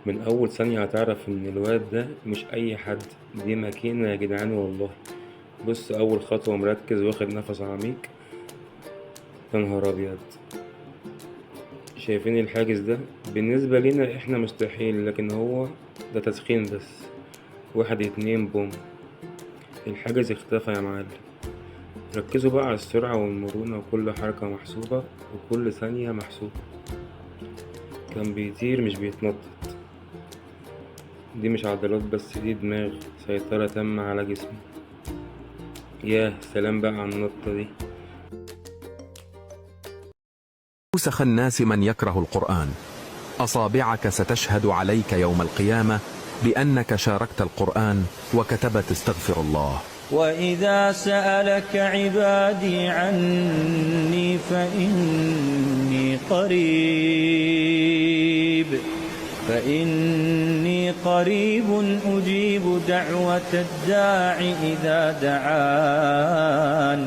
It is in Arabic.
من أول ثانية هتعرف إن الواد ده مش أي حد، دي ماكينة يا جدعان والله. بص، أول خطوة مركز واخد نفس عميق. يا نهار أبيض، شايفين الحاجز ده؟ بالنسبة لنا إحنا مستحيل، لكن هو ده تسخين بس. واحد اتنين بوم، الحاجز اختفى يا معلم. ركزوا بقى على السرعة والمرونة، وكل حركة محسوبة وكل ثانية محسوبة. كان بيطير مش بيتنطط. دي مش عضلات بس، دي دماغ، سيطرة تامة على جسمه. ياه سلام بقى على النطة دي. أوسخ الناس من يكره القرآن. أصابعك ستشهد عليك يوم القيامة بأنك شاركت القرآن وكتبت استغفر الله. وإذا سألك عبادي عني فإني قريب أجيب دعوة الداع إذا دعان